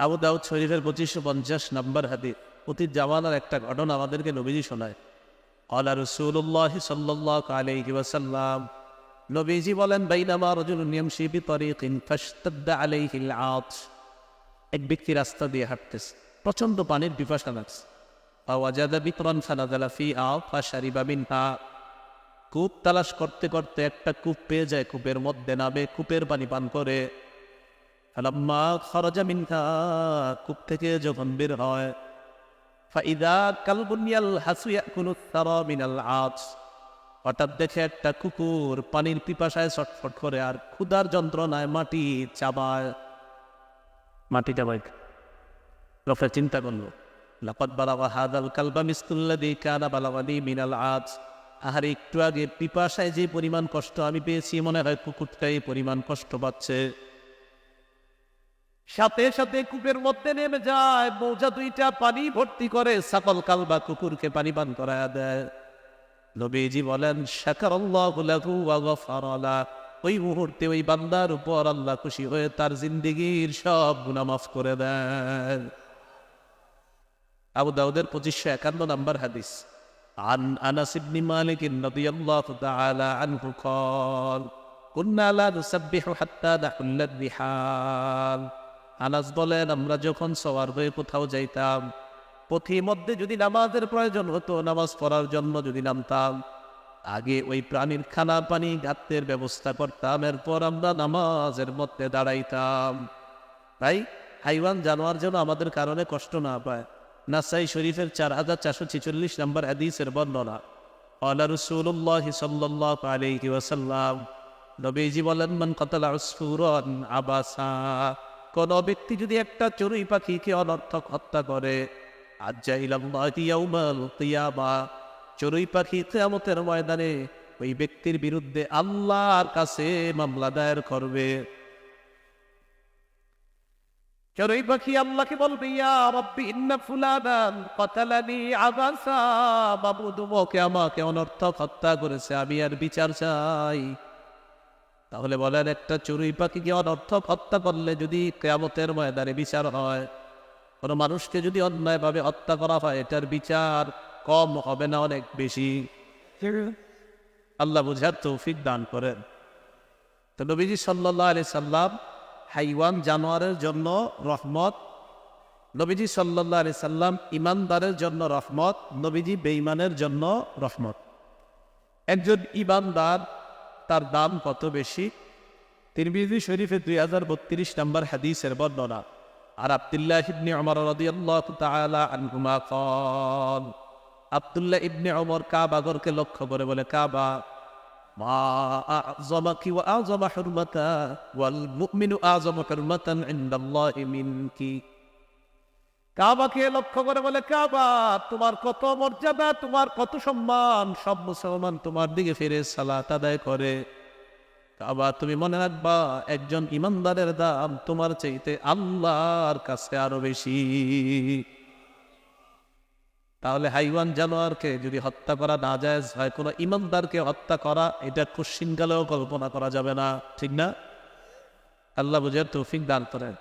আবু দাউদ শরীফের 2550 নম্বর হাদিস। অতীত জামানার একটা ঘটনা আমাদেরকে নবীজি শোনায়। ক্বালা রাসূলুল্লাহ সাল্লাল্লাহু আলাইহি ওয়াসাল্লাম, নবীজি বলেন, বাইনামা রাজুলুন ইয়ামশি বিতরিকিন ফাশতাদ্দা আলাইহিল আতশ। এক ব্যক্তি রাস্তা দিয়ে হাঁটতেছে, প্রচন্ড পানির পিপাসা লাগছে। ফাওয়াজাদা বিতরান ফানাযালা ফিহা ফাশারিবা মিনহা। কূপ তালাশ করতে করতে একটা কূপ পেয়ে যায়, কূপের মধ্যে নামে, কূপের পানি পান করে। ফালাম্মা খারাজা মিনহা, কূপ থেকে যখন বের হয়, ফাইদা কালবুন ইয়ালহাসু ইয়াকুলু সারা মিনাল আতশ। হঠাৎ দেখে একটা কুকুর পানির পিপাসায় ছটফট করে আর ক্ষুধার যন্ত্রণায় মাটি চাবায়। মাটি চাবায়। লোকটা চিন্তা করলো, লাকাদ বালাগা হাযাল কালবা মিসলুল্লাযী কানা বালাগানি মিনাল আতশ। আহারে, একটু আগে পিপাসায় যে পরিমাণ কষ্ট আমি পেয়েছি, মনে হয় কুকুরটা এই পরিমাণ কষ্ট পাচ্ছে। সাথে সাথে কূপের মধ্যে নেমে যায়, মৌজা দুইটা পানি ভর্তি করে সাকল কালবা কুকুরকে পানি পান করায়া দেয়। নবীজি বলেন, শাকারাল্লাহু লাহু ওয়া গাফারা লাহু। ওই মুহূর্তে ওই বান্দার উপর আল্লাহ খুশি হয়ে তার জিন্দেগীর সব গুনাহ মাফ করে দেন। আবু দাউদের 2551 নম্বর হাদিস। عن أنس بن مالك رضي الله تعالى عنه قال كنا لا نسبح حتى نحل الرحال। আনাস বলেন, আমরা যখন সওয়ার হয়ে কোথাও যাইতাম, পথি মধ্যে যদি নামাজের প্রয়োজন হতো, নামাজ পড়ার জন্য যদি নামতাম, আগে ওই প্রাণীর খানা পানি ঘাতের ব্যবস্থা করতাম, এরপর আমরা নামাজের মধ্যে দাঁড়াইতাম। তাই হাইওয়ান জানোয়ার যেন আমাদের কারণে কষ্ট না পায়। নাসাই শরীফের 4446 নম্বর হাদিসের বর্ণনা। ক্বালা রাসূলুল্লাহ সাল্লাল্লাহু আলাইহি ওয়াসাল্লাম, নবীজি বলেন, মান কাতালা উসফুরান আবাসা। কোন ব্যক্তি যদি একটা চড়ুই পাখিকে অনর্থক হত্যা করে, আজ্জা ইলাল্লাহি ইয়াউমাল কিয়ামা, চড়ুই পাখি কিয়ামতের ময়দানে ওই ব্যক্তির বিরুদ্ধে আল্লাহর কাছে মামলা দায়ের করবে। চড়ুই পাখি আল্লাহকে বলবে, ইয়া রাব্বি ইন্না ফুলানান কাতালানি আবাসা, মাবুদ ওকে আমাকে অনর্থক হত্যা করেছে, আমি আর বিচার চাই। তাহলে বলেন, একটা চড়ুই পাখিকে অনর্থক হত্যা করলে যদি কিয়ামতের ময়দানে বিচার হয়, কোনো মানুষকে যদি অন্যায়ভাবে হত্যা করা হয়, এটার বিচার কম হবে না, অনেক বেশি? আল্লাহ বুঝার তৌফিক দান করেন। তো নবীজি সাল্লাল্লাহু আলাইহি সাল্লাম হাইওয়ান জানোয়ারের জন্য রহমত, নবীজি সাল্লাল্লাহু আলাইহি সাল্লাম ইমানদারের জন্য রহমত, নবীজি বেঈমানের জন্য রহমত। একজন ইমানদার, তার দাম কত বেশি। তিরমিজি শরীফে 2032 নম্বর হাদিসের বর্ণনা। আর আব্দুল্লাহ ইবনে উমর রাদিয়াল্লাহু তাআলা আনহুমা قال, আব্দুল্লাহ ইবনে উমর কাবাগরকে লক্ষ্য করে বলে, কাবা, মা আযমাকি ওয়া আযমা হুরমাতা ওয়াল মুমিনু আযমু হুরমাতান ইনদাল্লাহি মিনকি। কাবাকে লক্ষ্য করে বলে, কাবা, তোমার কত মর্যাদা, তোমার কত সম্মান, সব মুসলমান তোমার দিকে ফিরে সালাত আদায় করে। কাবা, তুমি মনে রাখবা, একজন ইমানদারের দাম তোমার চাইতে আল্লাহর কাছে আরো বেশি। তাহলে হাইওয়ান জানোয়ারকে যদি হত্যা করা না জায়েজ হয়, কোনো ইমানদারকে হত্যা করা, এটা কোশ্চিনকালেও কল্পনা করা যাবে না, ঠিক না? আল্লাহ বুঝার তৌফিক দান করেন।